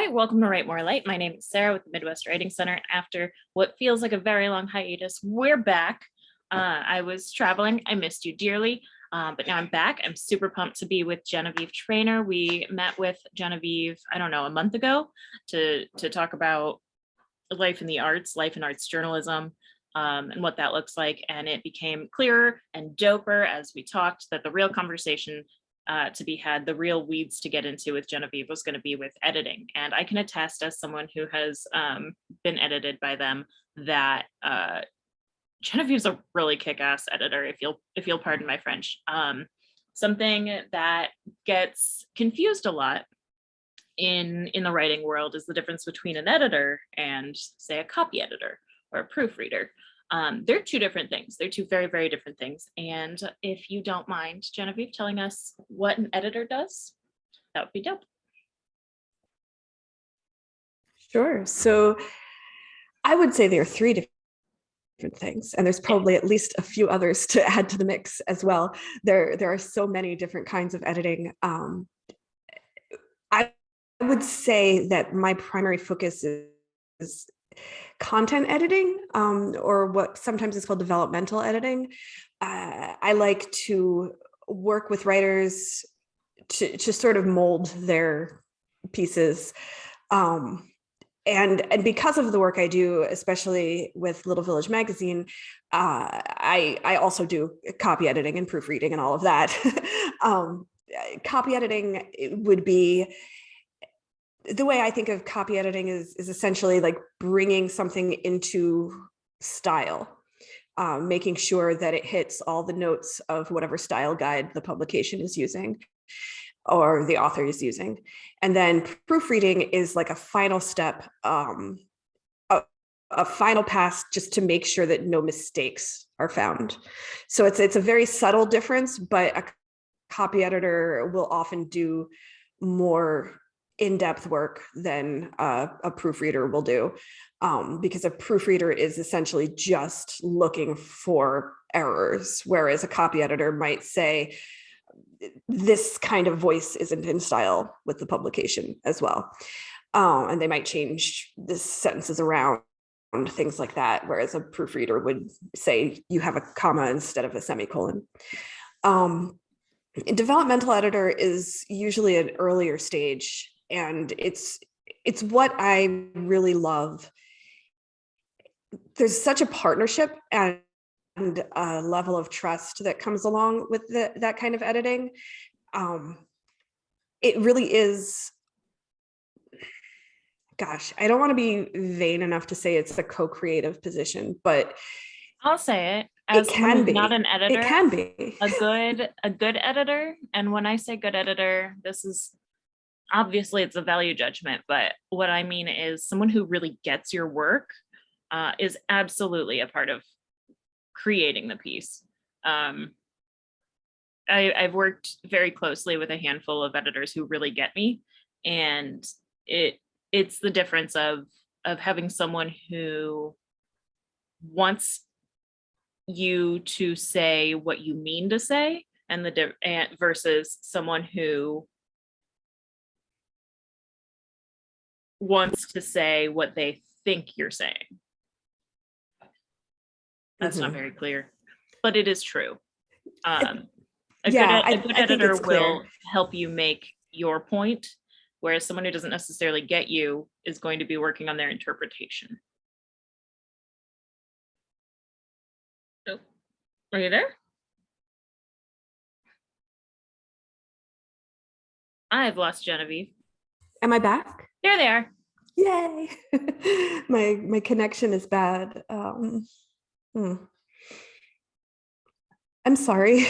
Hi, welcome to Write More Light. My name is Sarah with the Midwest Writing Center. After what feels like a very long hiatus, we're back. I was traveling. I missed you dearly, but now I'm back. I'm super pumped to be with Genevieve Trainor. We met with Genevieve, I don't know, a month ago to talk about life in the arts, life in arts journalism, and what that looks like. And it became clearer and doper as we talked that the real conversation to be had, the real weeds to get into with Genevieve was going to be with editing. And I can attest, as someone who has been edited by them, that Genevieve's a really kick-ass editor, if you'll pardon my French. Something that gets confused a lot in the writing world is the difference between an editor and, say, a copy editor or a proofreader. They're two different things. They're two very, very different things. And if you don't mind, Genevieve, telling us what an editor does, that would be dope. Sure. So I would say there are three different things, and there's probably at least a few others to add to the mix as well. There are so many different kinds of editing. I would say that my primary focus is content editing, or what sometimes is called developmental editing. I like to work with writers to sort of mold their pieces. And because of the work I do, especially with Little Village Magazine, I also do copy editing and proofreading and all of that. Copy editing would be, the way I think of copy editing is essentially like bringing something into style, making sure that it hits all the notes of whatever style guide the publication is using or the author is using. And then proofreading is like a final step, a final pass just to make sure that no mistakes are found. So it's a very subtle difference, but a copy editor will often do more in-depth work than a proofreader will do, because a proofreader is essentially just looking for errors, whereas a copy editor might say, this kind of voice isn't in style with the publication as well. And they might change the sentences around, things like that, whereas a proofreader would say you have a comma instead of a semicolon. A developmental editor is usually an earlier stage, and it's what I really love. There's such a partnership and a level of trust that comes along with that kind of editing. It really is, gosh, I don't want to be vain enough to say it's a co-creative position, but I'll say it. As it can be. Not an editor. It can be a good editor. And when I say good editor, this is obviously it's a value judgment, but what I mean is someone who really gets your work is absolutely a part of creating the piece. I've worked very closely with a handful of editors who really get me, and it's the difference of having someone who wants you to say what you mean to say, and versus someone who wants to say what they think you're saying. That's not very clear, but it is true. A good editor will help you make your point, whereas someone who doesn't necessarily get you is going to be working on their interpretation. Oh, are you there? I've lost Genevieve. Am I back? There they are. Yay. my connection is bad. I'm sorry.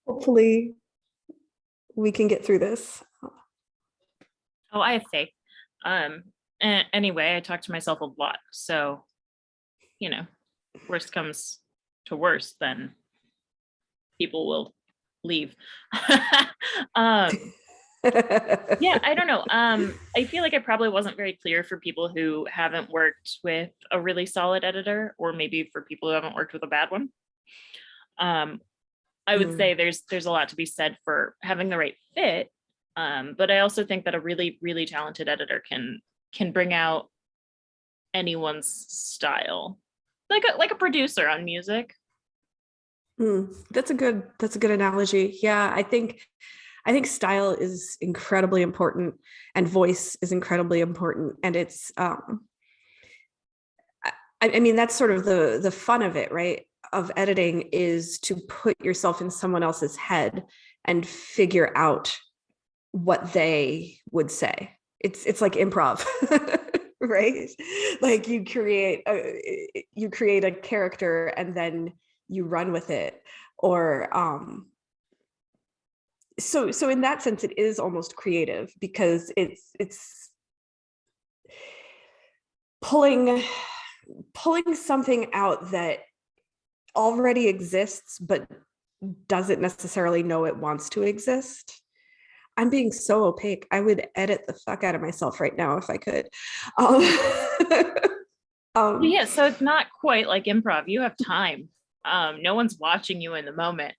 Hopefully we can get through this. Oh, I have faith. Anyway, I talk to myself a lot, so worst comes to worst, then people will leave. Yeah, I don't know. I feel like I probably wasn't very clear for people who haven't worked with a really solid editor, or maybe for people who haven't worked with a bad one. I would say there's a lot to be said for having the right fit, But I also think that a really, really talented editor can bring out anyone's style, like a producer on music. That's a good analogy. Yeah, I think style is incredibly important, and voice is incredibly important, and it's I mean, that's sort of the fun of it, right? Of editing, is to put yourself in someone else's head and figure out what they would say. It's like improv, right? Like you create a character and then you run with it. Or so in that sense, it is almost creative, because it's pulling something out that already exists but doesn't necessarily know it wants to exist. I'm being so opaque. I would edit the fuck out of myself right now if I could. Um, Yeah, so it's not quite like improv. You have time. No one's watching you in the moment.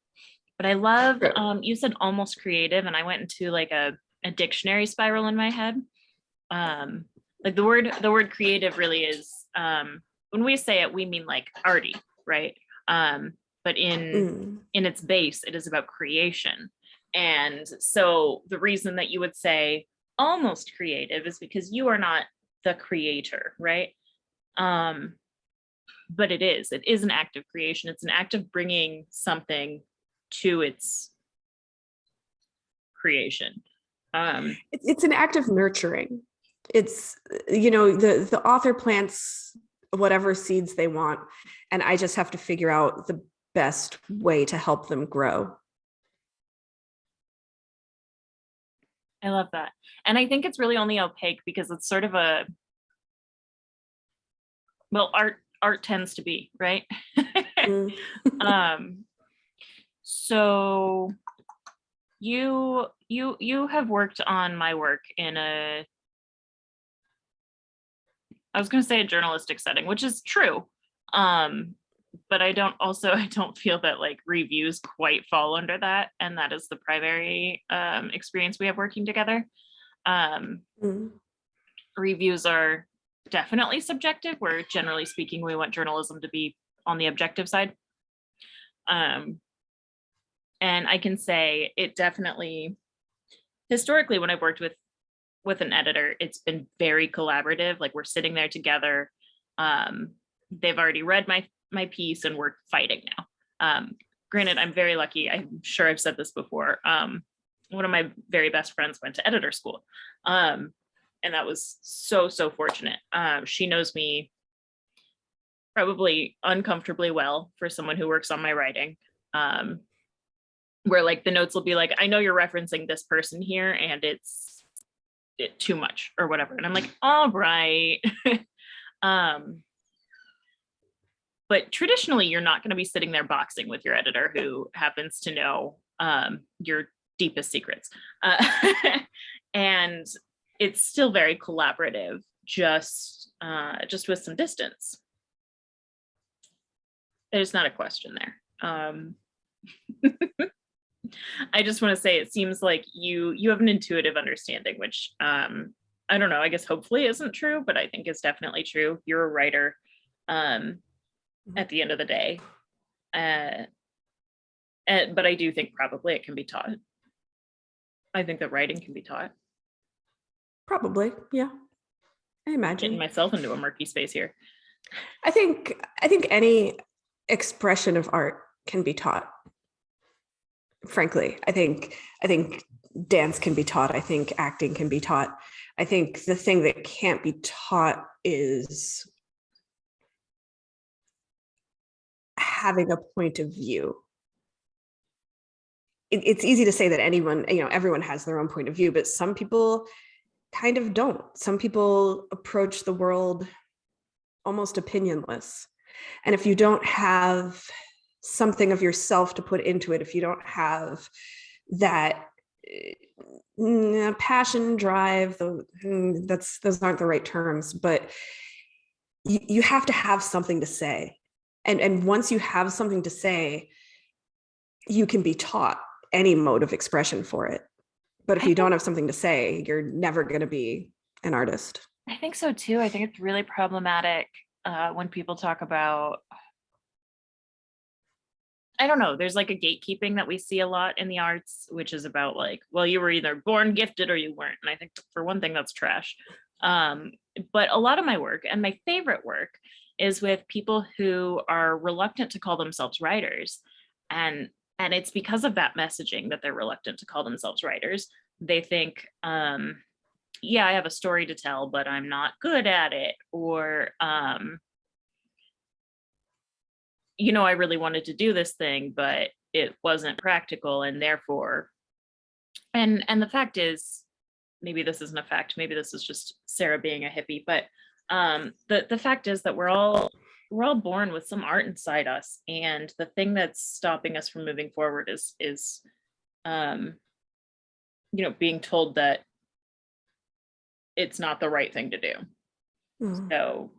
But I love, you said almost creative, and I went into like a dictionary spiral in my head. Like the word creative really is, when we say it, we mean like arty, right? But in its base, it is about creation. And so the reason that you would say almost creative is because you are not the creator, right? But it is an act of creation. It's an act of bringing something to its creation. it's an act of nurturing. It's, the author plants whatever seeds they want, and I just have to figure out the best way to help them grow. I love that. And I think it's really only opaque because it's sort of well, art tends to be, right? Mm. So you have worked on my work in I was going to say a journalistic setting, which is true. But I don't feel that like reviews quite fall under that. And that is the primary experience we have working together. Mm. Reviews are definitely subjective, where generally speaking, we want journalism to be on the objective side. And I can say it definitely, historically, when I've worked with an editor, it's been very collaborative. Like we're sitting there together. They've already read my piece and we're fighting now. Granted, I'm very lucky. I'm sure I've said this before. One of my very best friends went to editor school. And that was so fortunate. She knows me probably uncomfortably well for someone who works on my writing. Where like the notes will be like, I know you're referencing this person here and it's too much or whatever. And I'm like, all right. But traditionally, you're not going to be sitting there boxing with your editor who happens to know your deepest secrets. And it's still very collaborative, just with some distance. There's not a question there. I just want to say it seems like you have an intuitive understanding, which I don't know, I guess hopefully isn't true, but I think is definitely true. You're a writer at the end of the day. But I do think probably it can be taught. I think that writing can be taught. Probably, yeah. I imagine. Getting myself into a murky space here. I think any expression of art can be taught. Frankly, I think dance can be taught. I think acting can be taught. I think the thing that can't be taught is having a point of view. It's easy to say that everyone has their own point of view, but some people kind of don't. Some people approach the world almost opinionless. And if you don't have something of yourself to put into it, if you don't have that passion, drive, those aren't the right terms, but you have to have something to say. And once you have something to say, you can be taught any mode of expression for it. But if you don't have something to say, you're never going to be an artist. I think so too. I think it's really problematic when people talk about, I don't know, there's like a gatekeeping that we see a lot in the arts, which is about like, well, you were either born gifted or you weren't. And I think for one thing, that's trash. But a lot of my work, and my favorite work, is with people who are reluctant to call themselves writers. And it's because of that messaging that they're reluctant to call themselves writers. They think, yeah, I have a story to tell, but I'm not good at it. Or, you know, I really wanted to do this thing, but it wasn't practical. And therefore, and the fact is, maybe this isn't a fact, maybe this is just Sarah being a hippie, but the fact is that we're all born with some art inside us. And the thing that's stopping us from moving forward is you know, being told that it's not the right thing to do. So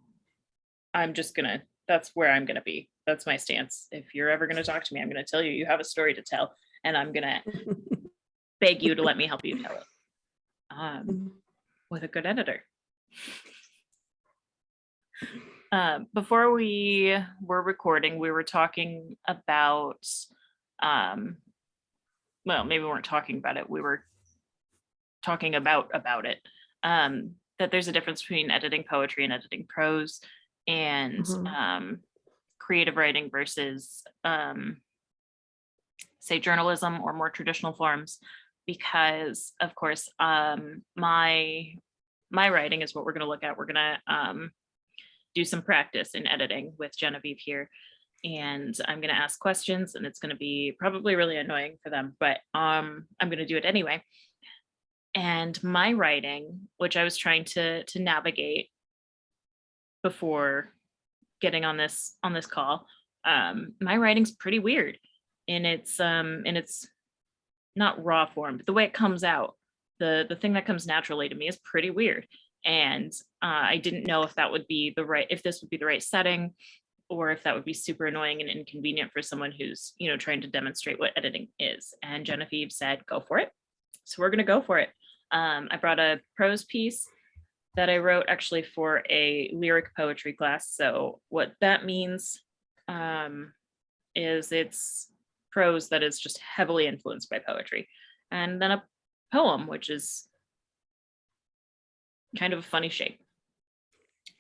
I'm just gonna, that's where I'm gonna be. That's my stance. If you're ever gonna talk to me, I'm gonna tell you, you have a story to tell, and I'm gonna beg you to let me help you tell it with a good editor. Before we were recording, we were talking about, well, maybe we weren't talking about it. We were talking about it, that there's a difference between editing poetry and editing prose, and creative writing versus, say, journalism or more traditional forms. Because, of course, my writing is what we're going to look at. We're going to do some practice in editing with Genevieve here. And I'm going to ask questions, and it's going to be probably really annoying for them, but I'm going to do it anyway. And my writing, which I was trying to navigate before getting on this call, my writing's pretty weird in its not raw form, but the way it comes out, the thing that comes naturally to me is pretty weird. And I didn't know if that would be if this would be the right setting, or if that would be super annoying and inconvenient for someone who's, you know, trying to demonstrate what editing is. And Genevieve said, go for it. So we're going to go for it. I brought a prose piece that I wrote actually for a lyric poetry class. So what that means is it's prose that is just heavily influenced by poetry. And then a poem, which is kind of a funny shape.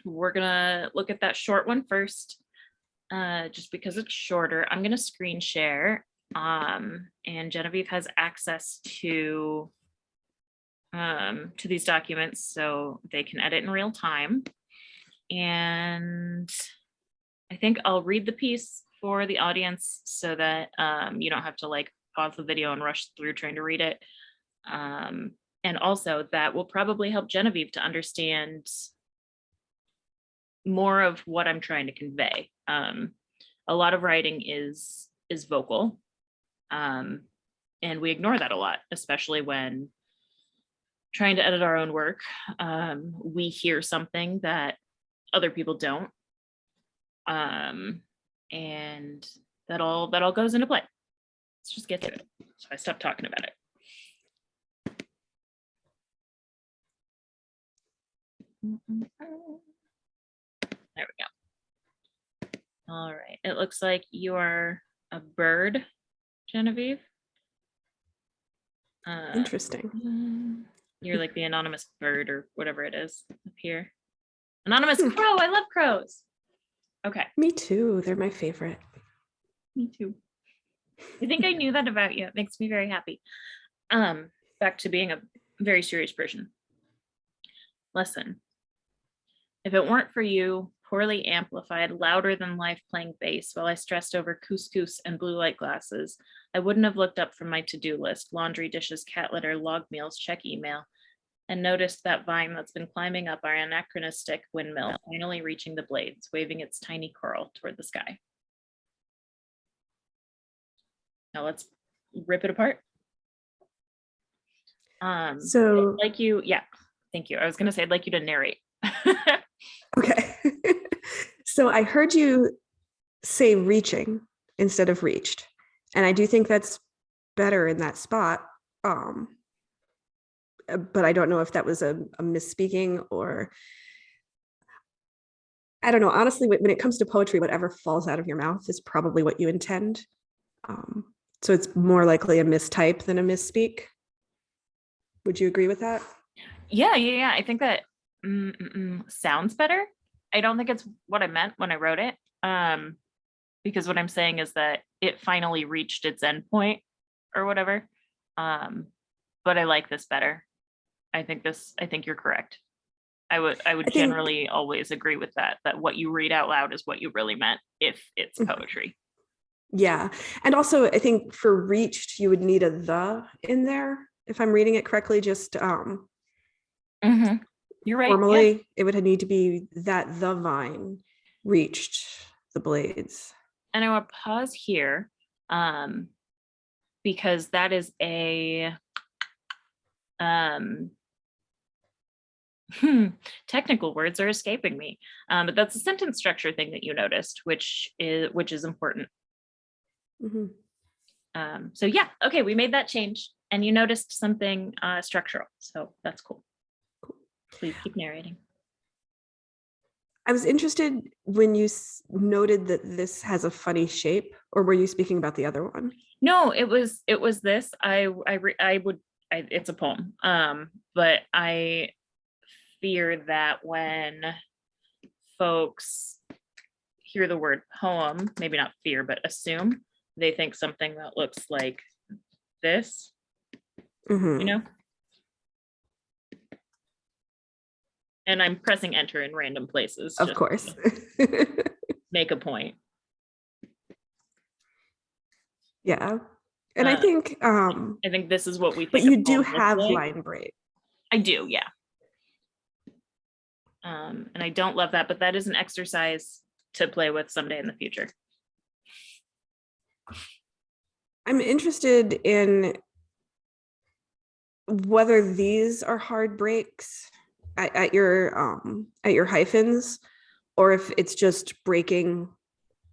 We're gonna look at that short one first, just because it's shorter. I'm gonna screen share, and Genevieve has access to these documents, so they can edit in real time. And I think I'll read the piece for the audience so that you don't have to like pause the video and rush through trying to read it. And also that will probably help Genevieve to understand more of what I'm trying to convey. A lot of writing is vocal, and we ignore that a lot, especially when trying to edit our own work. We hear something that other people don't, and that all goes into play. Let's just get to it. So I stopped talking about it. There we go. All right. It looks like you are a bird, Genevieve. Interesting. You're like the anonymous bird or whatever it is up here. Anonymous crow. I love crows. Okay. Me too. They're my favorite. Me too. I think I knew that about you. It makes me very happy. Back to being a very serious person. Listen, if it weren't for you, poorly amplified, louder than life playing bass while I stressed over couscous and blue light glasses, I wouldn't have looked up from my to-do list, laundry, dishes, cat litter, log meals, check email, and noticed that vine that's been climbing up our anachronistic windmill, finally reaching the blades, waving its tiny curl toward the sky. Now let's rip it apart. So I'd like you, yeah, thank you. I was gonna say I'd like you to narrate. okay. So I heard you say reaching instead of reached. And I do think that's better in that spot. but I don't know if that was a misspeaking or I don't know. Honestly, when it comes to poetry, whatever falls out of your mouth is probably what you intend. Um, so it's more likely a mistype than a misspeak. Would you agree with that? Yeah. I think that sounds better. I don't think it's what I meant when I wrote it. Because what I'm saying is that it finally reached its endpoint or whatever. But I like this better. I think you're correct. I would I think, generally always agree with that what you read out loud is what you really meant if it's poetry. yeah. And also I think for reached, you would need a the in there. If I'm reading it correctly, just You're right. formally, Yeah. it would need to be that the vine reached the blades. And I will pause here because that is a technical words are escaping me, but that's a sentence structure thing that you noticed, which is important. So yeah, okay, we made that change, and you noticed something structural, so that's cool. Please keep narrating. I was interested when you noted that this has a funny shape, or were you speaking about the other one? No, it was this. It's a poem, but I fear that when folks hear the word poem, maybe not fear, but assume, they think something that looks like this, you know? And I'm pressing enter in random places. Of course. Make a point. Yeah. And I think this is what we think. But you do have line break. I do, yeah. And I don't love that, but that is an exercise to play with someday in the future. I'm interested in whether these are hard breaks at your hyphens, or if it's just breaking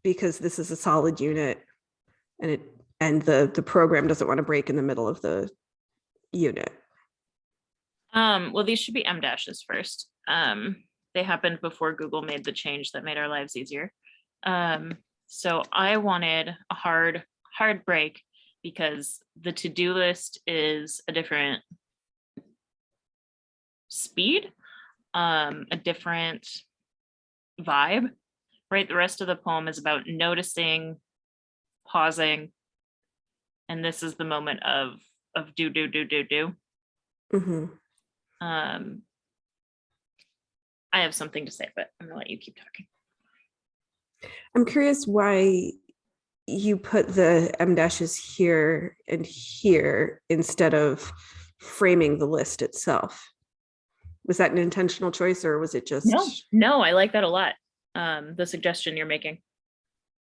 because this is a solid unit and the program doesn't want to break in the middle of the unit. Well, these should be M dashes first. They happened before Google made the change that made our lives easier. So I wanted a hard break because the to-do list is a different speed, a different vibe, right? The rest of the poem is about noticing, pausing, and this is the moment of do. I have something to say, but I'm gonna let you keep talking. I'm curious why you put the M dashes here and here instead of framing the list itself. Was that an intentional choice, or was it just? No, I like that a lot. The suggestion you're making,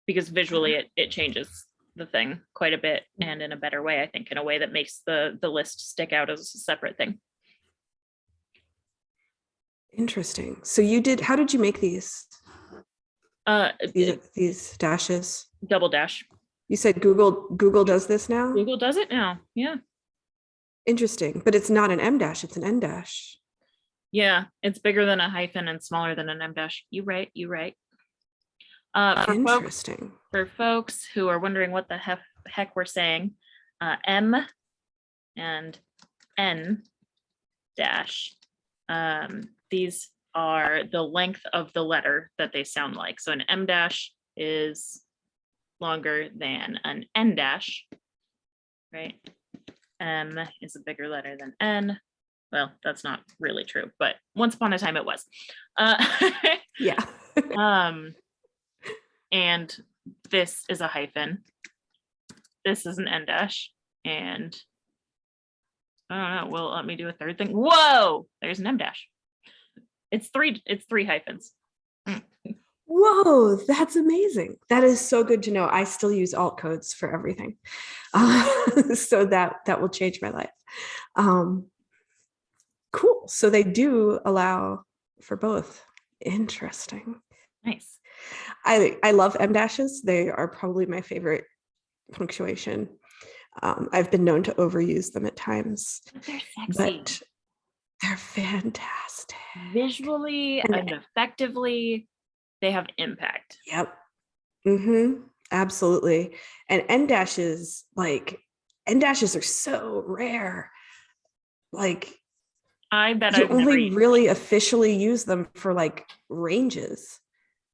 because visually it changes the thing quite a bit, and in a better way, I think, in a way that makes the list stick out as a separate thing. Interesting. So how did you make these? These dashes? Double dash. You said Google does this now? Google does it now, yeah. Interesting, but it's not an M dash, it's an N dash. Yeah, it's bigger than a hyphen and smaller than an M dash. You right. Interesting. For folks who are wondering what the heck we're saying, M and N dash, these are the length of the letter that they sound like. So an M dash is longer than an N dash, right? M is a bigger letter than N. Well, that's not really true, but once upon a time it was. Yeah. And this is a hyphen. This is an N dash, and I don't know. Well, let me do a third thing. Whoa, there's an M dash. It's three hyphens. Whoa, that's amazing. That is so good to know. I still use alt codes for everything. So that will change my life. Cool. So they do allow for both. Interesting. Nice. I love M dashes. They are probably my favorite punctuation. I've been known to overuse them at times. They're sexy. But They're fantastic. Visually And and effectively, they have impact. yep. Absolutely. And end dashes are so rare. Like I bet you I've never only used really officially use them for like ranges.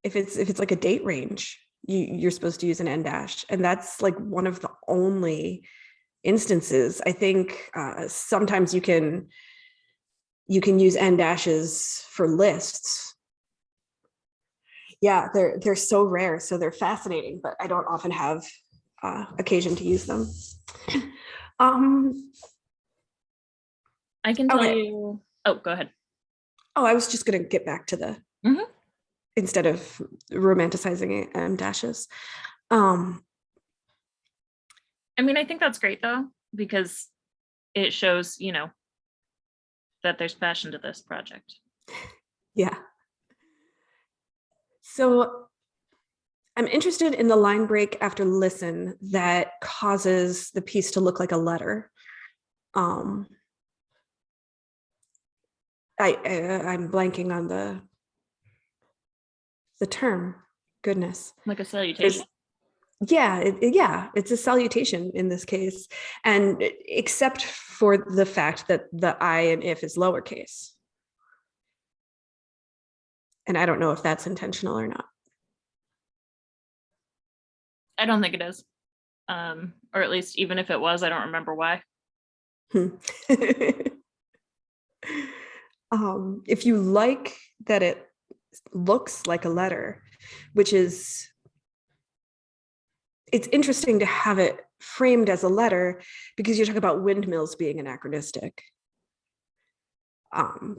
If it's like a date range, you're supposed to use an end dash, and that's like one of the only instances. I think sometimes you can use end dashes for lists. Yeah, they're so rare, so they're fascinating, but I don't often have occasion to use them. Um, I can tell okay. you. Oh, go ahead. Oh, I was just gonna get back to the Mhm. instead of romanticizing end dashes. Um, I mean, I think that's great though, because it shows, that there's passion to this project. yeah. So I'm interested in the line break after listen that causes the piece to look like a letter. Um, I'm blanking on the term. Goodness. Like a There's salutation. yeah, yeah, it's a salutation in this case, and except for the fact that the I and if is lowercase, and I don't know if that's intentional or not. I don't think it is. Or at least even if it was, I don't remember why. If you like that it looks like a letter, which is it's interesting to have it framed as a letter because you talk about windmills being anachronistic,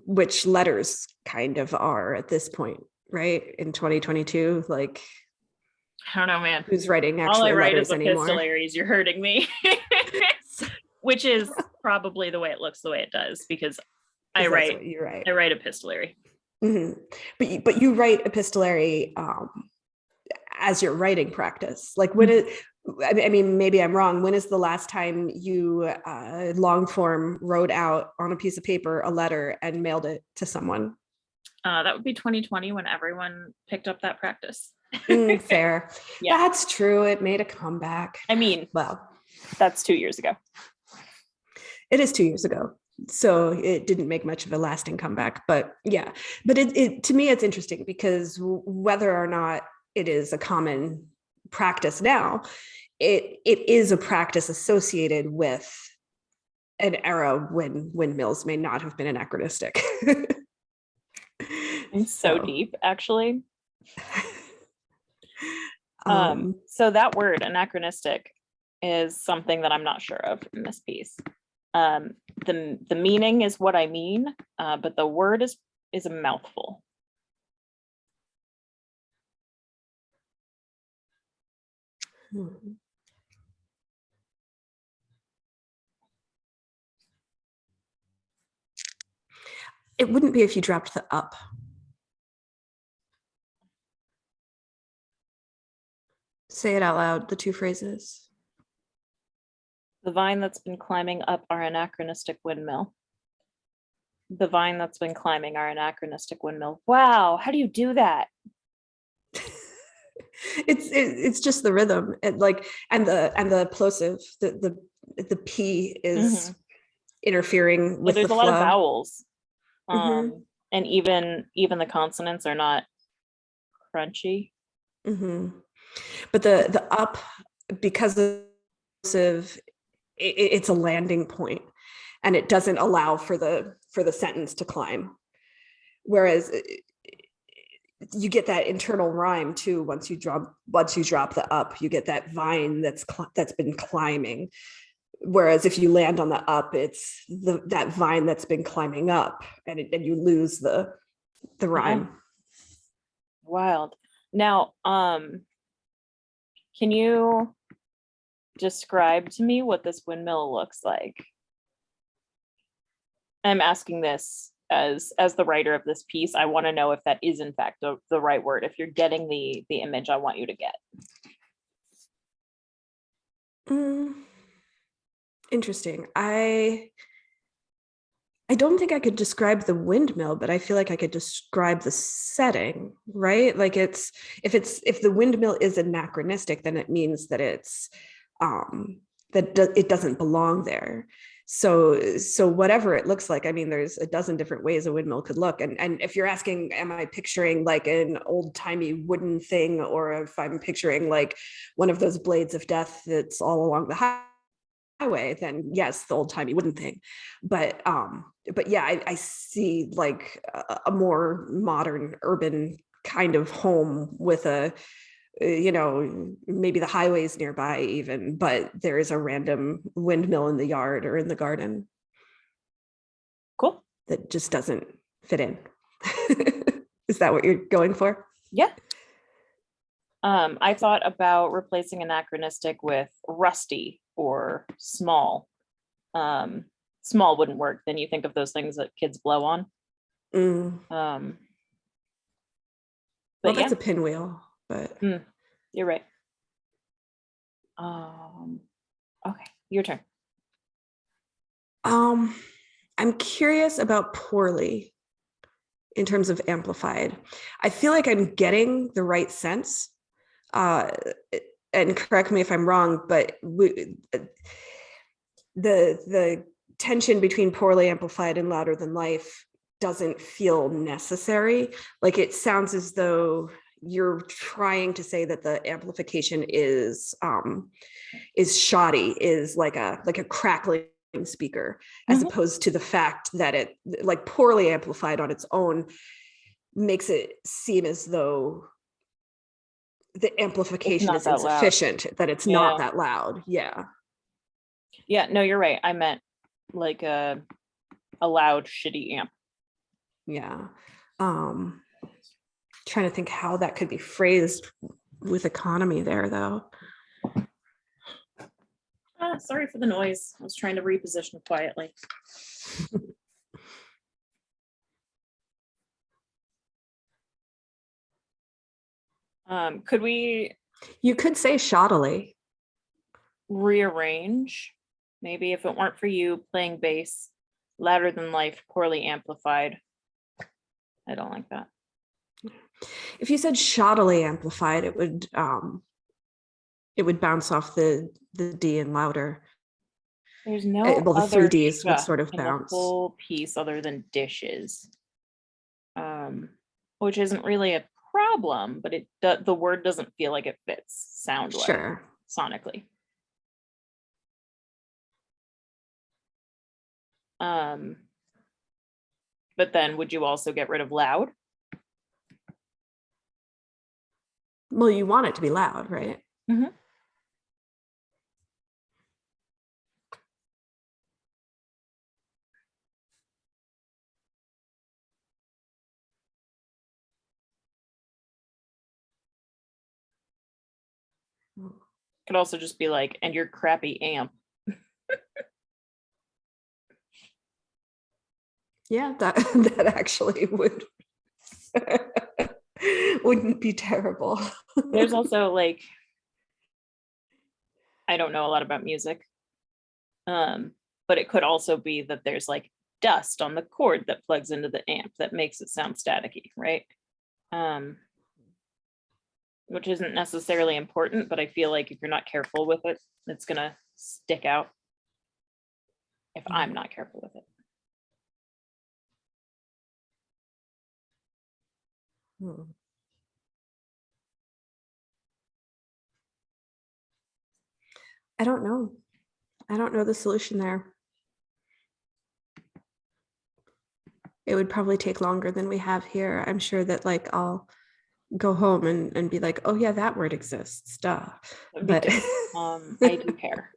which letters kind of are at this point, right? In 2022, like I don't know, man. who's writing All I actual write is letters anymore? epistolaries. You're hurting me. Which is probably the way it looks, the way it does, because I Because that's write what you write. I write epistolary. Mm-hmm. But you write epistolary as your writing practice. Like when it, I mean, maybe I'm wrong. When is the last time you long form wrote out on a piece of paper a letter and mailed it to someone? That would be 2020 when everyone picked up that practice. Fair. Yeah. That's true. It made a comeback. I mean, Well, that's 2 years ago. it is 2 years ago. So it didn't make much of a lasting comeback. But yeah, but it to me, it's interesting because whether or not it is a common practice now, it is a practice associated with an era when windmills may not have been anachronistic. I'm so deep, actually. um, So that word anachronistic is something that I'm not sure of in this piece. The meaning is what I mean, but the word is a mouthful. it wouldn't be if you dropped the up. Say it out loud, the two phrases. The vine that's been climbing up our anachronistic windmill. The vine that's been climbing our anachronistic windmill. Wow, how do you do that? It's just the rhythm and like and the plosive, the p is interfering Yeah, with the there's a lot of flow. vowels. And even the consonants are not crunchy. But the up, because of it's a landing point and it doesn't allow for the sentence to climb, whereas you get that internal rhyme too. Once you drop the up, you get that vine that's been climbing, whereas if you land on the up, it's that vine that's been climbing up, and you lose the rhyme. Wild. Now, can you describe to me what this windmill looks like? I'm asking this as the writer of this piece. I want to know if that is in fact the right word. If you're getting the image I want you to get. Interesting. I I don't think I could describe the windmill, but I feel like I could describe the setting, right? Like if the windmill is anachronistic, then it means that it doesn't belong there. So whatever it looks like, I mean, there's a dozen different ways a windmill could look. And if you're asking, am I picturing like an old timey wooden thing, or if I'm picturing like one of those blades of death that's all along the highway, then yes, the old timey wooden thing. But yeah, I see like a more modern urban kind of home with maybe the highways nearby even, but there is a random windmill in the yard or in the garden Cool. that just doesn't fit in. Is that what you're going for? Yeah. I thought about replacing anachronistic with rusty or small. Small wouldn't work. Then you think of those things that kids blow on. Mm. But Well, yeah, that's a pinwheel, but you're right. Okay, your turn. I'm curious about poorly in terms of amplified. I feel like I'm getting the right sense. And correct me if I'm wrong, but the tension between poorly amplified and louder than life doesn't feel necessary. Like it sounds as though you're trying to say that the amplification is shoddy, is like a crackling speaker, as opposed to the fact that it, like, poorly amplified on its own makes it seem as though the amplification is insufficient, that it's not that loud. Yeah. Yeah, no, you're right. I meant like a loud, shitty amp. Yeah. Trying to think how that could be phrased with economy there, though. Sorry for the noise. I was trying to reposition quietly. Could we? You could say shoddily. Rearrange? Maybe if it weren't for you playing bass, louder than life, poorly amplified. I don't like that. If you said shoddily amplified, it would bounce off the D and louder. There's no Well, the other 3Ds would sh sort of in the bounce. whole piece other than dishes, which isn't really a problem, but the word doesn't feel like it fits sound-wise, Sure. sonically. But then would you also get rid of loud? Well, you want it to be loud, right? Mm-hmm. Could also just be like, and your crappy amp. Yeah, that actually wouldn't be terrible. There's also like, I don't know a lot about music, but it could also be that there's like dust on the cord that plugs into the amp that makes it sound staticky, right? Which isn't necessarily important, but I feel like if you're not careful with it, it's gonna stick out if I'm not careful with it. I don't know. I don't know the solution there. It would probably take longer than we have here. I'm sure that like I'll go home and be like, oh yeah, that word exists. Duh. But I do care.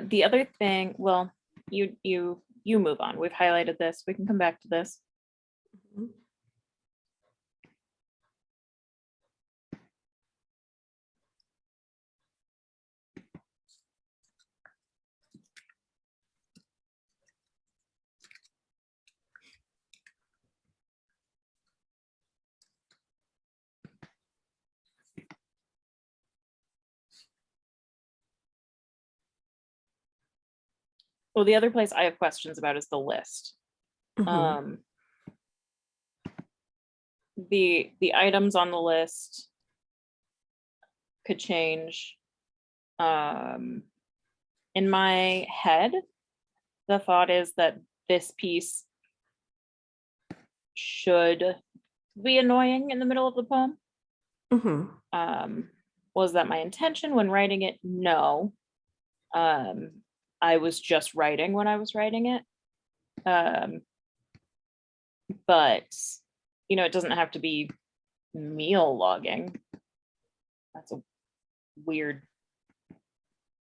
The other thing, well, you move on. We've highlighted this. We can come back to this. Well, the other place I have questions about is the list. Mhm. The items on the list could change. In my head, the thought is that this piece should be annoying in the middle of the poem. Mhm. Was that my intention when writing it? No. I was just writing when I was writing it. But it doesn't have to be meal logging. That's a weird,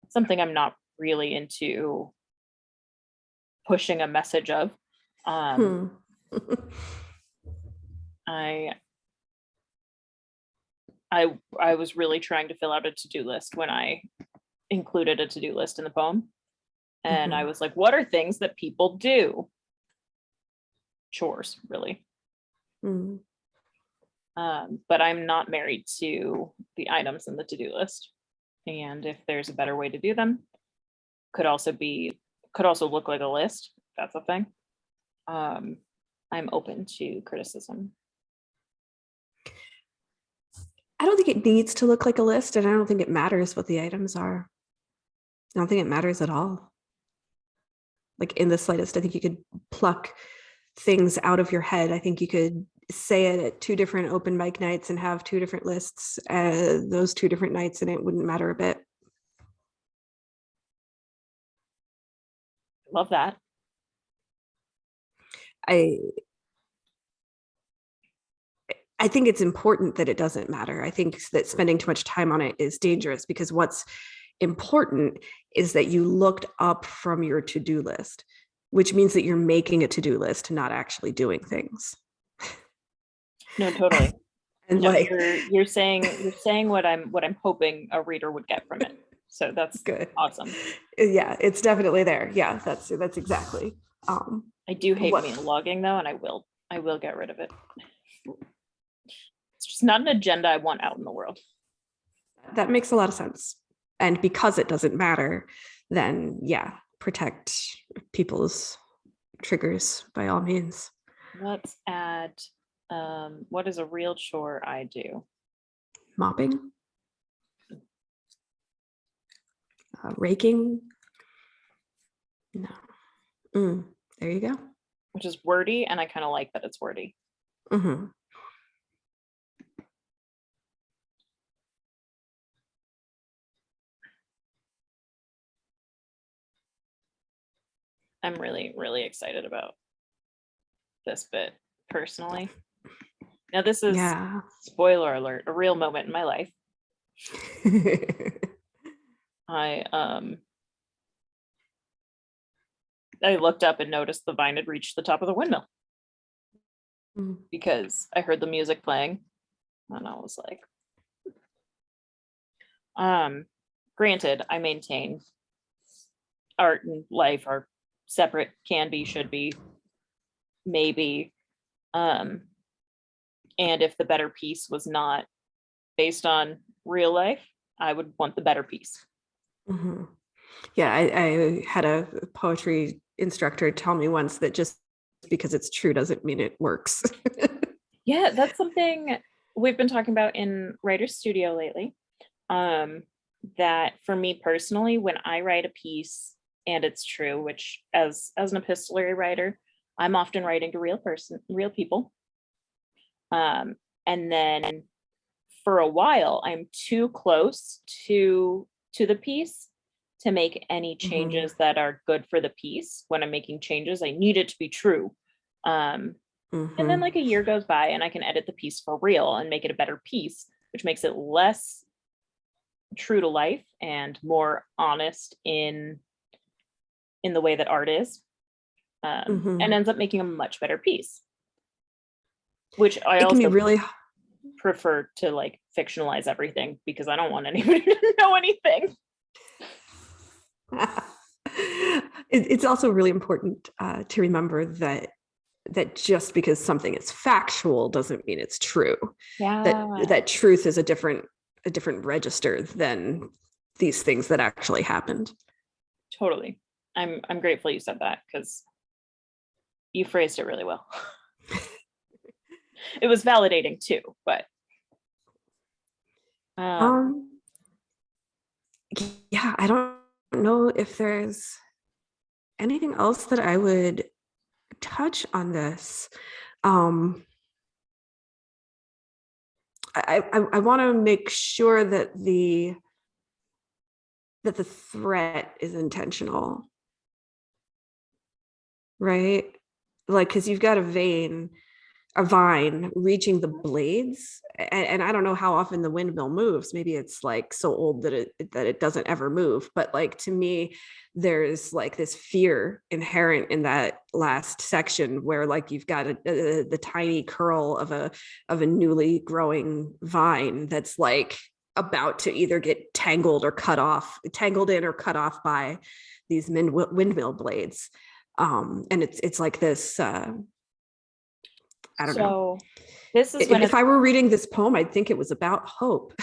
something I'm not really into pushing a message of. Hmm. I I was really trying to fill out a to-do list when I included a to-do list in the poem. And I Mhm. was like, what are things that people do? Chores, really. Mhm. But I'm not married to the items in the to-do list. And if there's a better way to do them, could also look like a list. That's a thing. I'm open to criticism. I don't think it needs to look like a list, and I don't think it matters what the items are. I don't think it matters at all. Like in the slightest, I think you could pluck things out of your head. I think you could say it at two different open mic nights and have two different lists, those two different nights, and it wouldn't matter a bit. Love that. I I think it's important that it doesn't matter. I think that spending too much time on it is dangerous, because what's important is that you looked up from your to-do list, which means that you're making a to-do list, not actually doing things. No, totally. And No, like, you're saying what I'm hoping a reader would get from it. So that's good. awesome. Yeah, it's definitely there. Yeah, that's exactly I do hate what meal logging though, and I will get rid of it. It's just not an agenda I want out in the world. that makes a lot of sense. And because it doesn't matter, then yeah, protect people's triggers by all means. Let's add what is a real chore I do? Mopping, raking. No. There you go. Which is wordy, and I kind of like that it's wordy. Mhm. I'm really, really excited about this bit personally. Now, this is, Yeah. spoiler alert, a real moment in my life. I I looked up and noticed the vine had reached the top of the windmill Mm. because I heard the music playing, and I was like, granted, I maintain art and life are separate, can be, should be, maybe. And if the better piece was not based on real life, I would want the better piece. Mhm. Yeah, I had a poetry instructor tell me once that just because it's true doesn't mean it works. Yeah, that's something we've been talking about in Writer's Studio lately. That for me personally, when I write a piece and it's true, which as an epistolary writer, I'm often writing to real people. And then for a while, I'm too close to the piece to make any Mhm. changes that are good for the piece. When I'm making changes, I need it to be true. And then Mhm. like a year goes by and I can edit the piece for real and make it a better piece, which makes it less true to life and more honest in the way that art is, and Mhm. ends up making a much better piece, which I It can be also really prefer to like fictionalize everything because I don't want anybody to know anything. it's also really important to remember that just because something is factual doesn't mean it's true. Yeah, That truth is a different register than these things that actually happened. totally. I'm grateful you said that, because you phrased it really well. It was validating too, but yeah, I don't know if there's anything else that I would touch on this. I want to make sure that the threat is intentional, right? Like, because you've got a vine reaching the blades, and I don't know how often the windmill moves. Maybe it's like so old that it doesn't ever move. But like, to me, there's like this fear inherent in that last section where like you've got the tiny curl of a newly growing vine that's like about to either get tangled in or cut off by these windmill blades. And it's like this, I don't know. so this is when If I were reading this poem, I'd think it was about hope.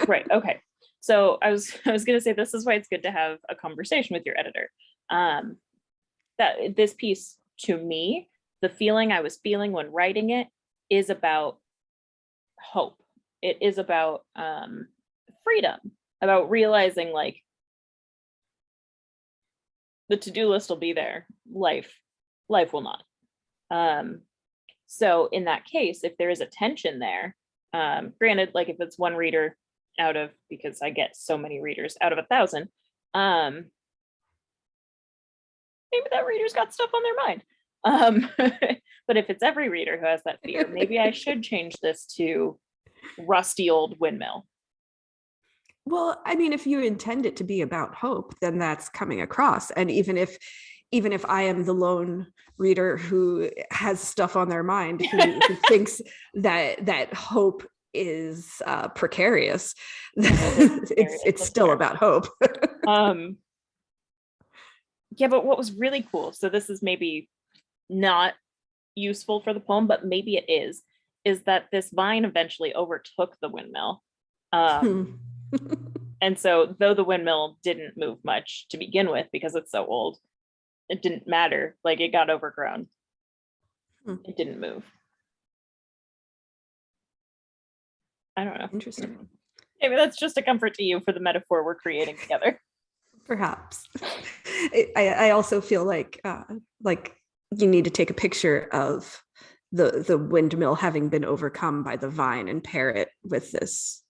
right. Okay. So I was going to say, this is why it's good to have a conversation with your editor. That this piece, to me, the feeling I was feeling when writing it is about hope. It is about freedom, about realizing like the to-do list will be there. Life will not. So in that case, if there is a tension there, granted, like if it's one reader out of, because I get so many readers out of 1,000, maybe that reader's got stuff on their mind. But if it's every reader who has that fear, maybe I should change this to rusty old windmill. Well, I mean, if you intend it to be about hope, then that's coming across. And even if I am the lone reader who has stuff on their mind, who thinks that hope is precarious, it's still about hope. Yeah, but what was really cool, so this is maybe not useful for the poem, but maybe it is that this vine eventually overtook the windmill. And so though the windmill didn't move much to begin with because it's so old, it didn't matter. Like, it got overgrown. It didn't move. I don't know. Interesting. Maybe that's just a comfort to you for the metaphor we're creating together. Perhaps. I also feel like you need to take a picture of the windmill having been overcome by the vine and pair it with this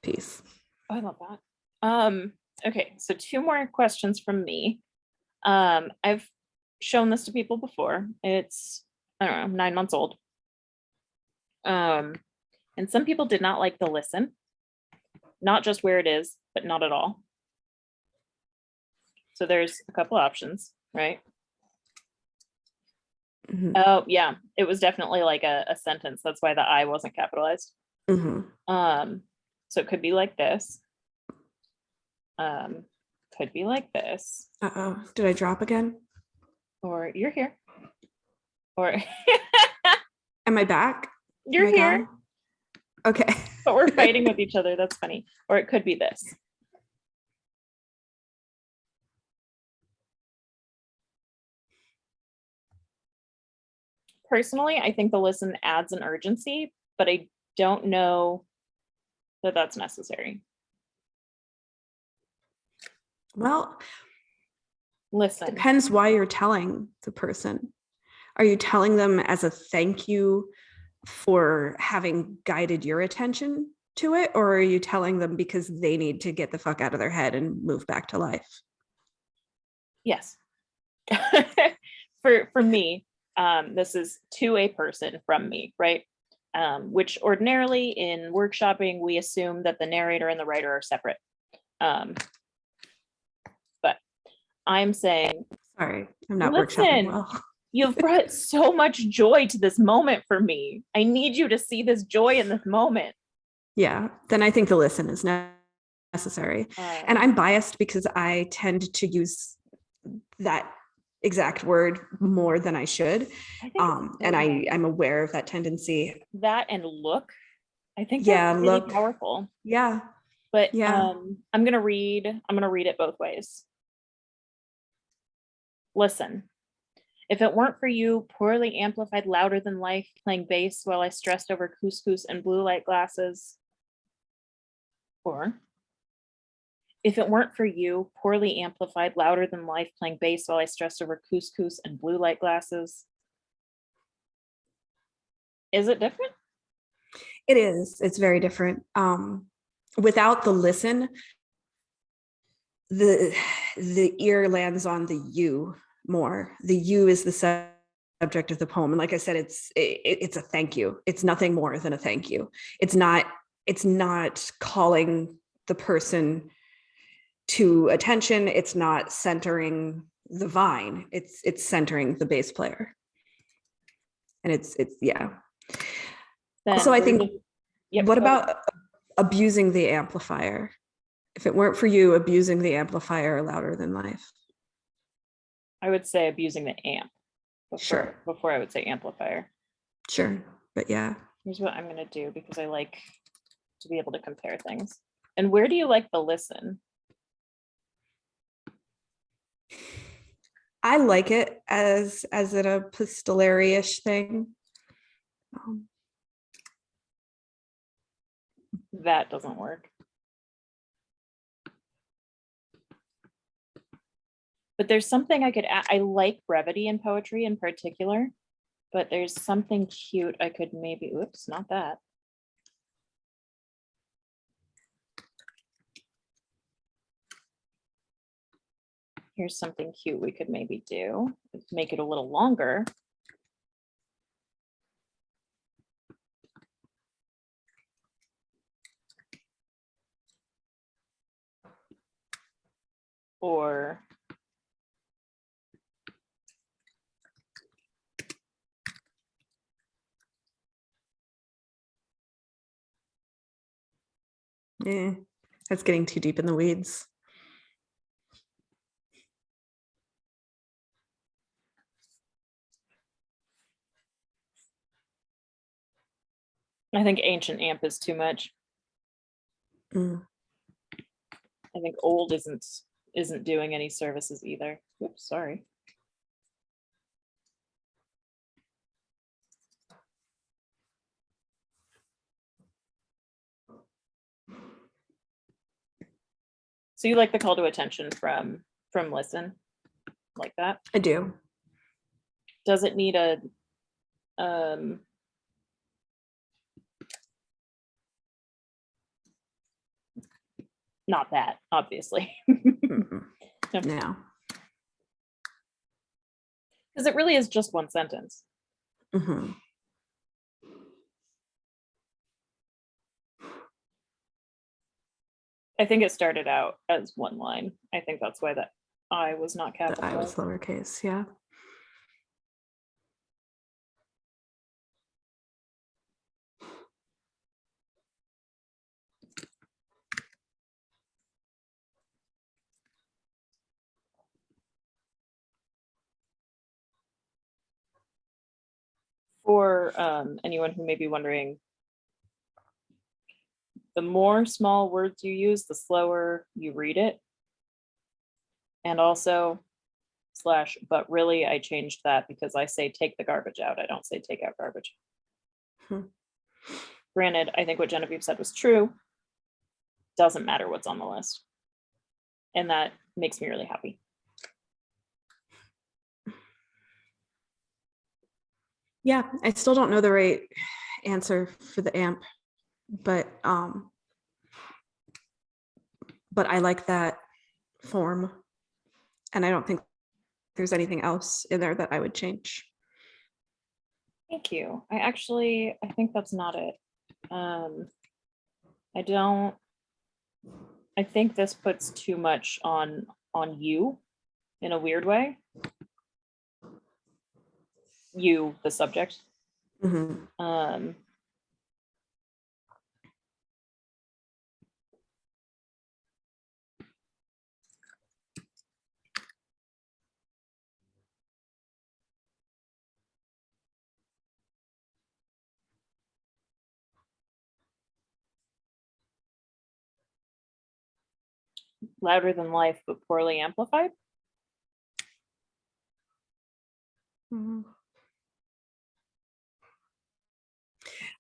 piece. Oh, I love that. Okay, so 2 more questions from me. I've shown this to people before. It's, I don't know, 9 months old. And some people did not like the listen, not just where it is, but not at all. So there's a couple options, right? Mm-hmm. Oh yeah, it was definitely like a sentence. That's why the I wasn't capitalized. Mm-hmm. So it could be like this. Could be like this. Uh-oh, did I drop again? Or you're here. Or am I back? You're here. Gone? Okay. But we're fighting with each other. That's funny. Or it could be this. Personally, I think the listen adds an urgency, but I don't know that that's necessary. Well, listen. Depends why you're telling the person. Are you telling them as a thank you for having guided your attention to it? Or are you telling them because they need to get the fuck out of their head and move back to life? Yes. For me, this is to a person from me, right? Which ordinarily in workshopping, we assume that the narrator and the writer are separate. But I'm saying, sorry, I'm not workshopping well. You've brought so much joy to this moment for me. I need you to see this joy in this moment. Yeah, then I think the listen is necessary. And I'm biased because I tend to use that exact word more than I should. And I'm aware of that tendency. That and look. I think that's really powerful. Yeah. But yeah. I'm gonna read it both ways. Listen. If it weren't for you, poorly amplified, louder than life, playing bass while I stressed over couscous and blue light glasses. Or, if it weren't for you, poorly amplified, louder than life, playing bass while I stressed over couscous and blue light glasses. Is it different? It is. It's very different. Without the listen, the ear lands on the you more. The you is the subject of the poem, and like I said, it's a thank you. It's nothing more than a thank you. It's not calling the person to attention. It's not centering the vine. It's centering the bass player, and it's yeah. Then Also, I think, yep, what about abusing the amplifier? If it weren't for you, abusing the amplifier louder than life. I would say abusing the amp Sure. before I would say amplifier. Sure. But yeah. Here's what I'm going to do, because I like to be able to compare things. And where do you like the listen? I like it as an epistolary-ish thing. That doesn't work. But there's something I could add. I like brevity in poetry in particular, but there's something cute I could maybe, oops, not that. Here's something cute we could maybe do. Let's make it a little longer. Or That's getting too deep in the weeds. I think ancient amp is too much. Mm. I think old isn't doing any services either. Oops, sorry. So you like the call to attention from listen, like that? I do. Does it need a not that, obviously. No. Because it really is just one sentence. Mm-hmm. I think it started out as one line. I think that's why that I was not capitalized. The I was lowercase, yeah. For anyone who may be wondering, the more small words you use, the slower you read it. And also slash, but really I changed that because I say take the garbage out. I don't say take out garbage. Granted, I think what Genevieve said was true. Doesn't matter what's on the list. And that makes me really happy. Yeah, I still don't know the right answer for the amp, but I like that form, and I don't think there's anything else in there that I would change. Thank you. I think that's not it. I think this puts too much on you in a weird way. You, the subject. Mm-hmm. Louder than life, but poorly amplified. Mm.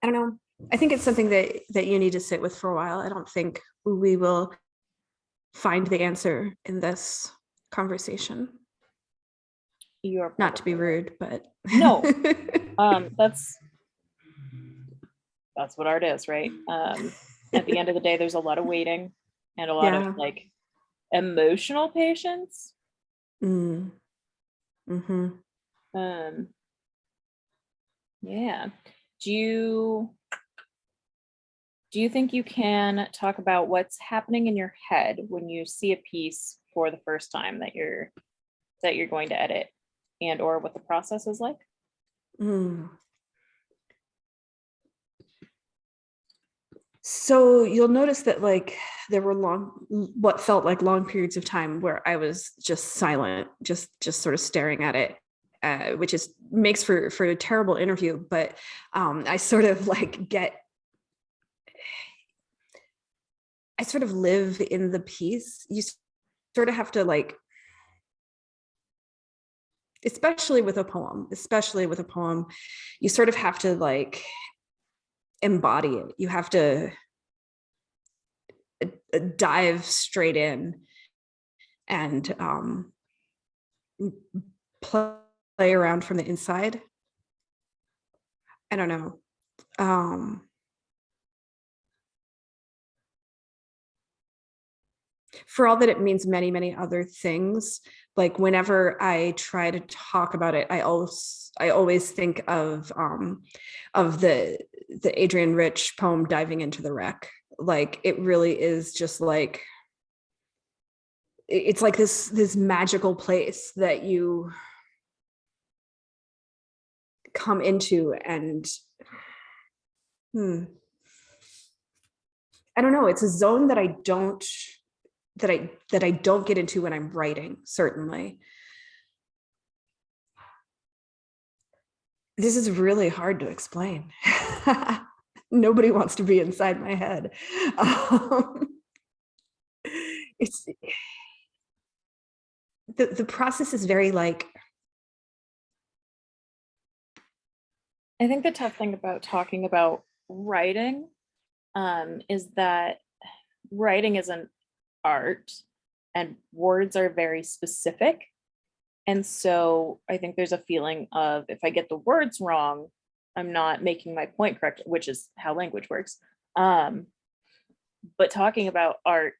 I don't know. I think it's something that you need to sit with for a while. I don't think we will find the answer in this conversation. You're Not to be probably right. rude, but No, that's what art is, right? At the end of the day, there's a lot of waiting and a lot of yeah. like emotional patience. Mm. Mm-hmm. Um, yeah. Do you think you can talk about what's happening in your head when you see a piece for the first time that you're going to edit, and or what the process is like? Mm. So you'll notice that like there were what felt like long periods of time where I was just silent, just sort of staring at it, which makes for a terrible interview. But I sort of like I sort of live in the piece. You sort of have to like, especially with a poem, you sort of have to like embody it. You have to dive straight in and play around from the inside. I don't know. For all that it means many, many other things, like whenever I try to talk about it, I always think of the Adrienne Rich poem Diving into the Wreck. Like it really is just like it's like this magical place that you come into, and I don't know, it's a zone that I don't get into when I'm writing, certainly. This is really hard to explain. Nobody wants to be inside my head. It's the process is very like, I think the tough thing about talking about writing is that writing is an art and words are very specific. And so I think there's a feeling of if I get the words wrong, I'm not making my point correct, which is how language works. But talking about art,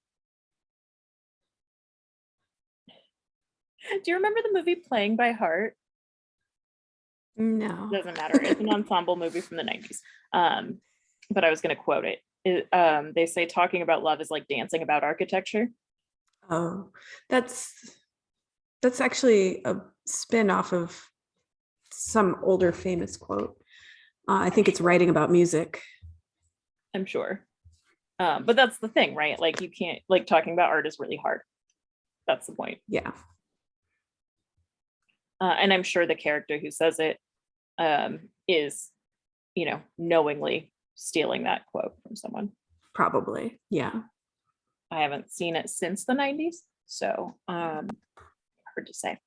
do you remember the movie Playing by Heart? no. Doesn't matter. It's an ensemble movie from the 90s. But I was going to quote it. They say talking about love is like dancing about architecture. Oh, that's actually a spin off of some older famous quote. I think it's writing about music. I'm sure. But that's the thing, right? Like you can't, like, talking about art is really hard. That's the point. Yeah. And I'm sure the character who says it is, knowingly stealing that quote from someone. Probably. Yeah. I haven't seen it since the 90s, so hard to say.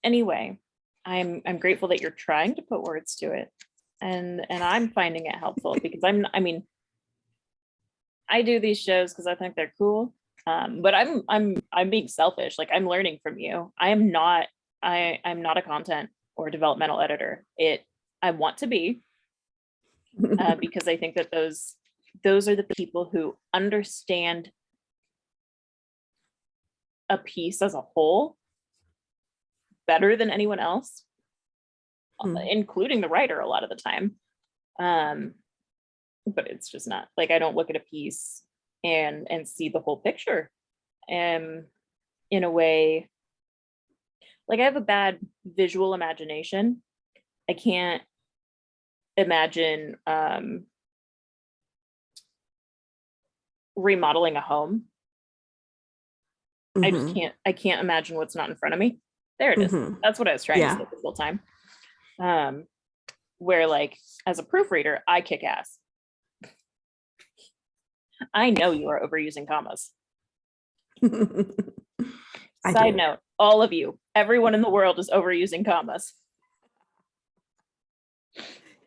Anyway, I'm grateful that you're trying to put words to it, and I'm finding it helpful because I do these shows because I think they're cool. But I'm being selfish. Like I'm learning from you. I'm not a content or developmental editor. I want to be because I think that those are the people who understand a piece as a whole better than anyone else, including the writer a lot of the time. But it's just not like I don't look at a piece and see the whole picture. In a way, like I have a bad visual imagination. I can't imagine remodeling a home. I just Mm-hmm. I can't imagine what's not in front of me. There it is. Mm-hmm. That's what I was trying to Yeah. say this whole time. Where like as a proofreader, I kick ass. I know you are overusing commas. I Side do. note, all of you, everyone in the world is overusing commas.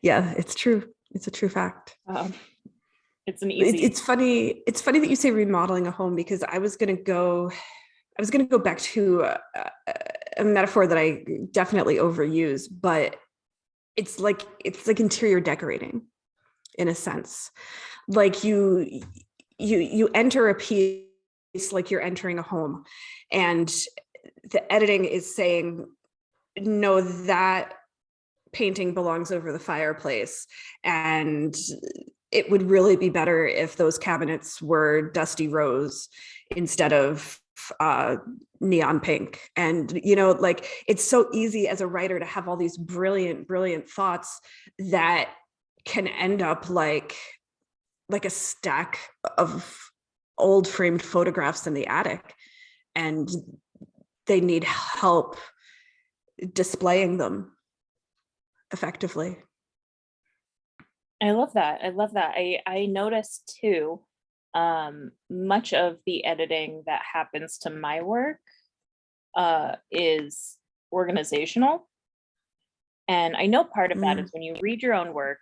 Yeah, it's true. It's a true fact. Um, it's an easy. It's funny. It's funny that you say remodeling a home, because I was going to go back to a metaphor that I definitely overuse, but it's like interior decorating in a sense. Like you enter a piece like you're entering a home, and the editing is saying, no, that painting belongs over the fireplace, and it would really be better if those cabinets were dusty rose instead of uh neon pink. And like, it's so easy as a writer to have all these brilliant thoughts that can end up like a stack of old framed photographs in the attic, and they need help displaying them effectively. I love that. I love that. I noticed too, much of the editing that happens to my work is organizational. And I know part of that is when you read your own work,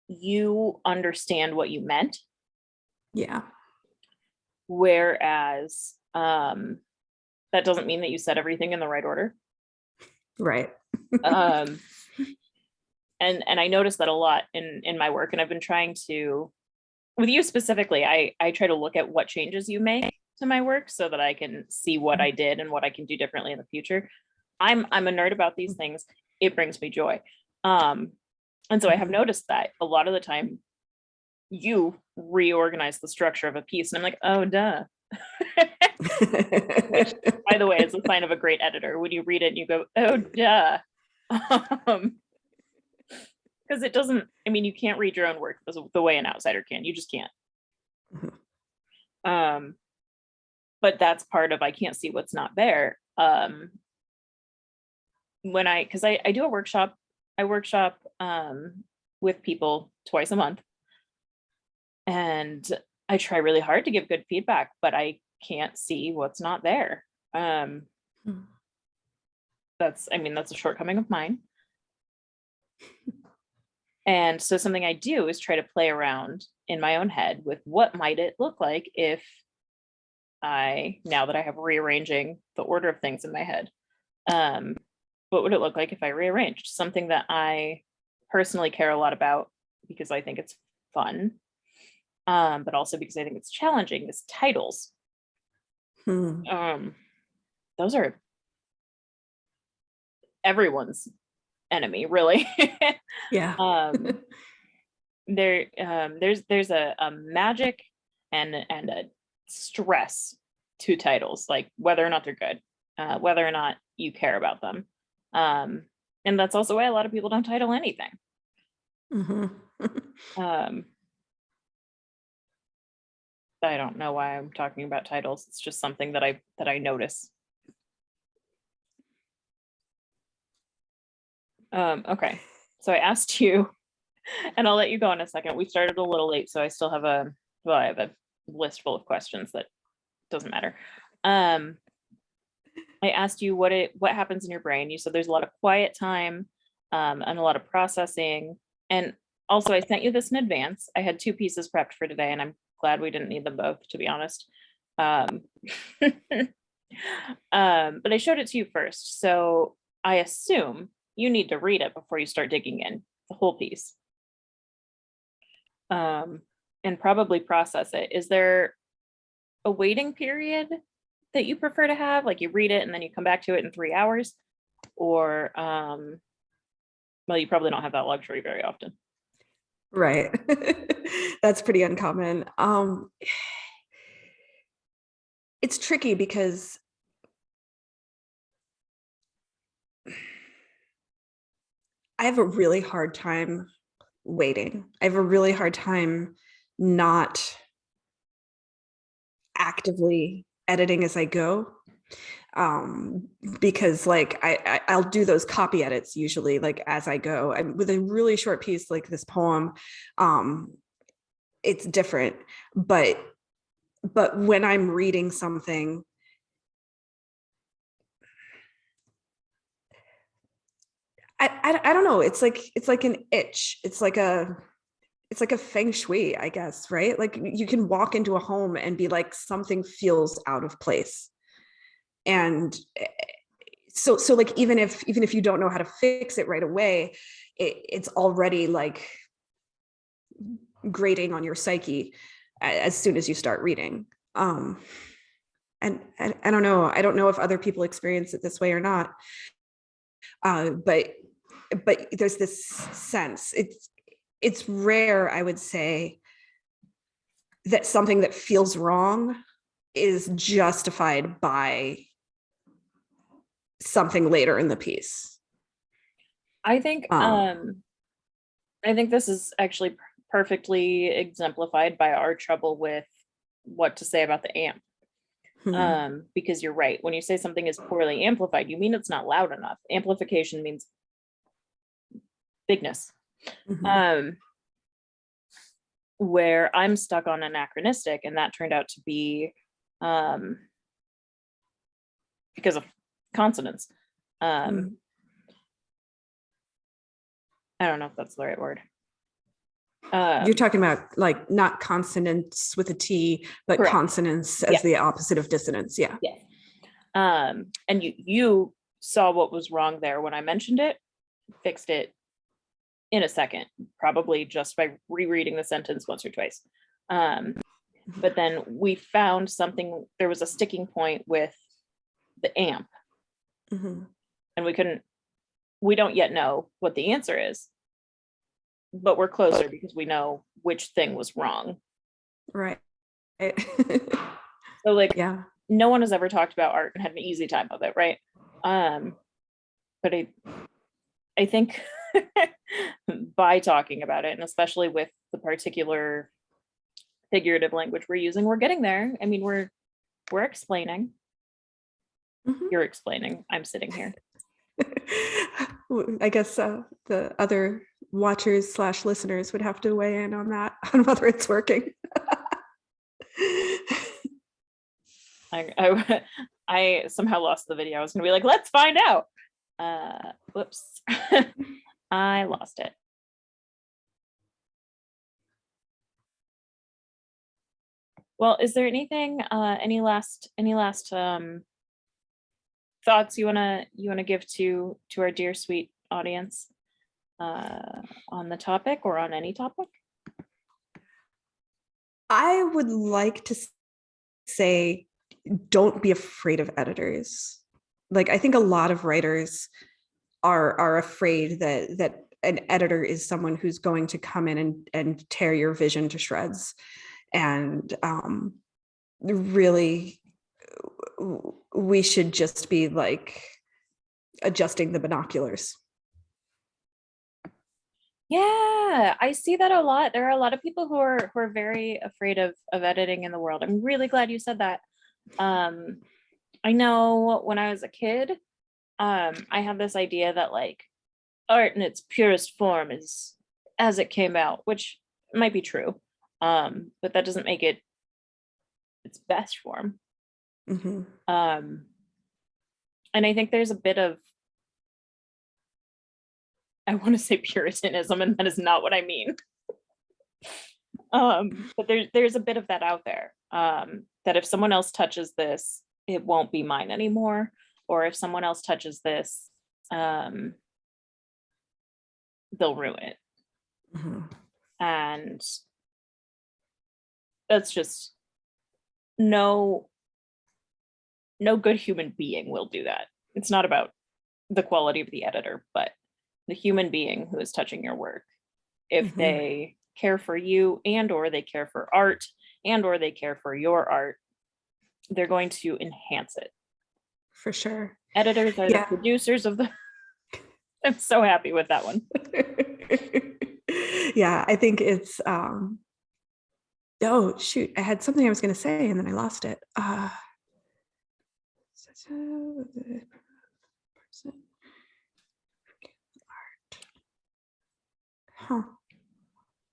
you understand what you meant. Yeah. Whereas that doesn't mean that you said everything in the right order. Right. um and I noticed that a lot in my work, and I've been trying to, with you specifically, I try to look at what changes you make to my work so that I can see what I did and what I can do differently in the future. I'm a nerd about these things. It brings me joy. And so I have noticed that a lot of the time you reorganize the structure of a piece, and I'm like, oh duh. Which, by the way, is a sign of a great editor. When you read it and you go, oh duh. Because it doesn't, I mean, you can't read your own work the way an outsider can. You just can't. But that's part of, I can't see what's not there. Because I do a workshop, I workshop with people twice a month, and I try really hard to give good feedback, but I can't see what's not there. That's a shortcoming of mine. And so something I do is try to play around in my own head with what might it look like if now that I have rearranging the order of things in my head, what would it look like if I rearranged something that I personally care a lot about because I think it's fun, but also because I think it's challenging, is titles. Those are everyone's enemy, really. Yeah. There's a magic and a stress to titles, like whether or not they're good, whether or not you care about them. And that's also why a lot of people don't title anything. I don't know why I'm talking about titles. It's just something that I notice. Okay, so I asked you, and I'll let you go in a second. We started a little late, so I still have I have a list full of questions that doesn't matter. I asked you what happens in your brain. You said there's a lot of quiet time, and a lot of processing. And also, I sent you this in advance. I had 2 pieces prepped for today, and I'm glad we didn't need them both, to be honest. But I showed it to you first, so I assume you need to read it before you start digging in the whole piece, and probably process it. Is there a waiting period that you prefer to have? Like you read it and then you come back to it in 3 hours? Or, well, you probably don't have that luxury very often. Right. That's pretty uncommon. It's tricky because I have a really hard time waiting. I have a really hard time not actively editing as I go. Because like I'll do those copy edits usually like as I go. With a really short piece like this poem, it's different. But when I'm reading something, I don't know. It's like an itch. It's like a feng shui, I guess, right? Like you can walk into a home and be like, something feels out of place. And so like, even if you don't know how to fix it right away, it's already like grating on your psyche as soon as you start reading. And I don't know. I don't know if other people experience it this way or not. But there's this sense. It's rare, I would say, that something that feels wrong is justified by something later in the piece. I think this is actually perfectly exemplified by our trouble with what to say about the amp. Because you're right. When you say something is poorly amplified, you mean it's not loud enough. Amplification means bigness. Where I'm stuck on anachronistic, and that turned out to be because of consonants. I don't know if that's the right word. You're talking about like not consonants with a T, but correct. Consonants as the opposite of dissonance. Yeah. And you saw what was wrong there when I mentioned it, fixed it in a second, probably just by rereading the sentence once or twice. But then we found something, there was a sticking point with the amp. And we don't yet know what the answer is, but we're closer because we know which thing was wrong. Right. So like, no one has ever talked about art and had an easy time with it, right? But I think by talking about it, and especially with the particular figurative language we're using, we're getting there. I mean, we're explaining. You're explaining. I'm sitting here. I guess the other watchers / listeners would have to weigh in on that, on whether it's working. I somehow lost the video. I was gonna be like, let's find out. Whoops. I lost it. Well, is there anything, any last thoughts you wanna give to our dear sweet audience on the topic or on any topic? I would like to say, don't be afraid of editors. Like, I think a lot of writers are afraid that an editor is someone who's going to come in and tear your vision to shreds. And really, we should just be like adjusting the binoculars. Yeah, I see that a lot. There are a lot of people who are very afraid of editing in the world. I'm really glad you said that. I know when I was a kid, I had this idea that like art in its purest form is as it came out, which might be true. But that doesn't make it its best form. And I think there's a bit of, I want to say Puritanism, and that is not what I mean. But there's a bit of that out there, that if someone else touches this, it won't be mine anymore. Or if someone else touches this, they'll ruin it. And that's just no good human being will do that. It's not about the quality of the editor, but the human being who is touching your work. If they care for you, and or they care for art, and or they care for your art, they're going to enhance it. For sure. Editors are the producers of the I'm so happy with that one. Yeah, I think it's oh shoot, I had something I was going to say and then I lost it.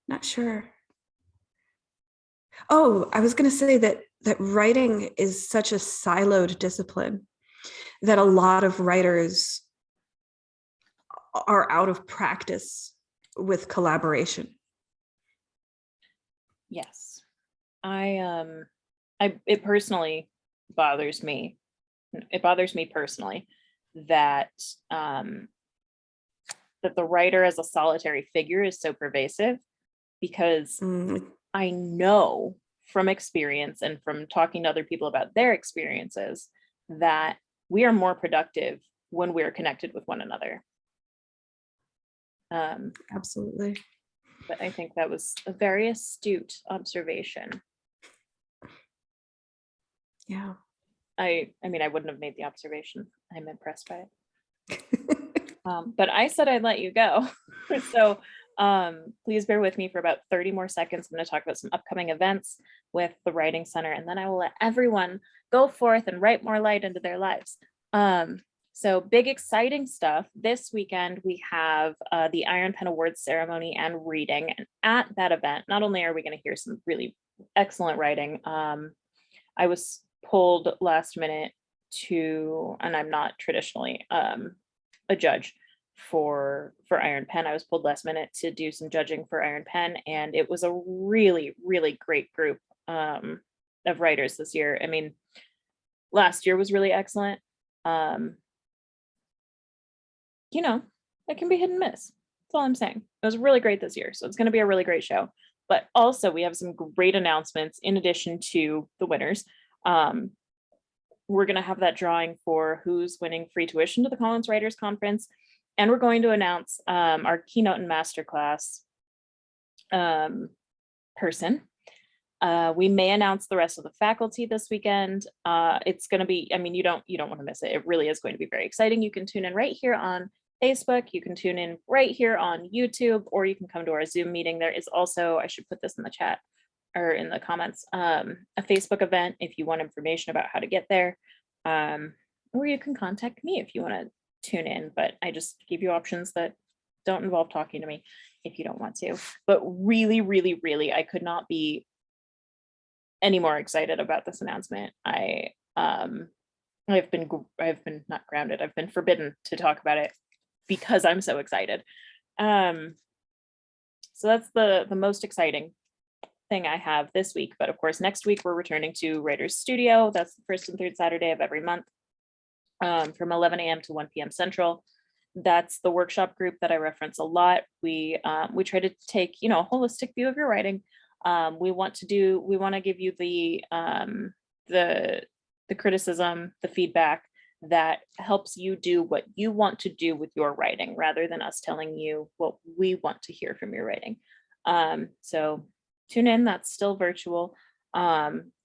Not sure. Oh, I was going to say that writing is such a siloed discipline that a lot of writers are out of practice with collaboration. Yes. It personally bothers me. It bothers me personally that that the writer as a solitary figure is so pervasive, because I know from experience and from talking to other people about their experiences that we are more productive when we're connected with one another. Absolutely. But I think that was a very astute observation. Yeah. I mean, I wouldn't have made the observation. I'm impressed by it. But I said I'd let you go. So please bear with me for about 30 more seconds. I'm going to talk about some upcoming events with the Writing Center, and then I will let everyone go forth and write more light into their lives. So big exciting stuff. This weekend we have the Iron Pen Awards ceremony and reading. And at that event, not only are we going to hear some really excellent writing, I was pulled last minute to, and I'm not traditionally a judge for Iron Pen. I was pulled last minute to do some judging for Iron Pen, and it was a really, really great group of writers this year. I mean, last year was really excellent. You know, it can be hit and miss. That's all I'm saying. It was really great this year, so it's going to be a really great show. But also, we have some great announcements in addition to the winners. We're going to have that drawing for who's winning free tuition to the Collins Writers Conference. And we're going to announce our keynote and masterclass person. We may announce the rest of the faculty this weekend. It's going to be, I mean, you don't want to miss it. It really is going to be very exciting. You can tune in right here on Facebook. You can tune in right here on YouTube, or you can come to our Zoom meeting. There is also, I should put this in the chat or in the comments, a Facebook event if you want information about how to get there. Or you can contact me if you want to tune in, but I just give you options that don't involve talking to me if you don't want to. But really, really, really, I could not be any more excited about this announcement. I've been not grounded. I've been forbidden to talk about it because I'm so excited. So that's the most exciting thing I have this week. But of course, next week we're returning to Writers Studio. That's the first and third Saturday of every month, from 11 a.m. to 1 p.m. Central. That's the workshop group that I reference a lot. We try to take, a holistic view of your writing. We want to give you the criticism, the feedback that helps you do what you want to do with your writing, rather than us telling you what we want to hear from your writing. So tune in. That's still virtual.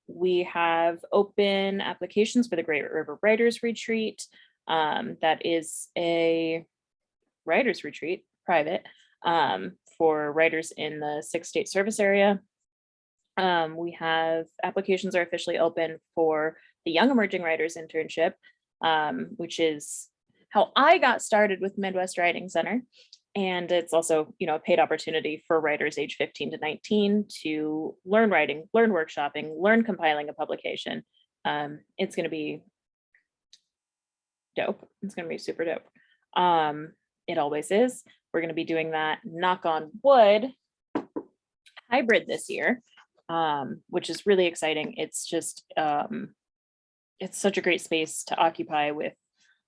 We have open applications for the Great River Writers Retreat. That is a writers retreat, private, for writers in the 6-state service area. We have applications are officially open for the Young Emerging Writers Internship, which is how I got started with Midwest Writing Center. And it's also, a paid opportunity for writers age 15 to 19 to learn writing, learn workshopping, learn compiling a publication. It's going to be dope. It's going to be super dope. It always is. We're going to be doing that, knock on wood, hybrid this year, which is really exciting. It's just, it's such a great space to occupy with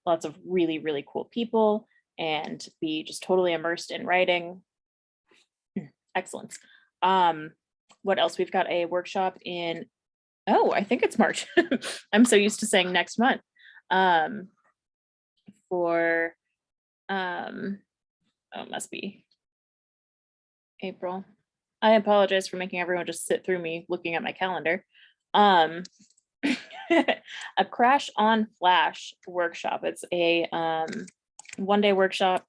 lots of really, really cool people and be just totally immersed in writing. Excellent. What else? We've got a workshop in, I think it's March. I'm so used to saying next month. For, it must be April. I apologize for making everyone just sit through me looking at my calendar. A Crash on Flash workshop. It's a one-day workshop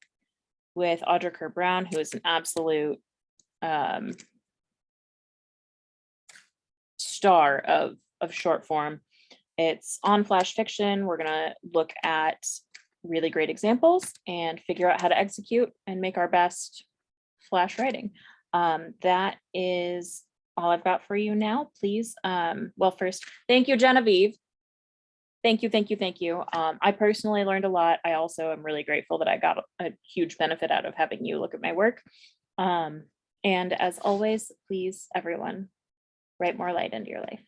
with Audra Kerr Brown, who is an absolute star of short form. It's on Flash fiction. We're gonna look at really great examples and figure out how to execute and make our best Flash writing. That is all I've got for you now. Please, well, first, thank you, Genevieve. Thank you, thank you, thank you. I personally learned a lot. I also am really grateful that I got a huge benefit out of having you look at my work. And as always, please, everyone, write more light into your life.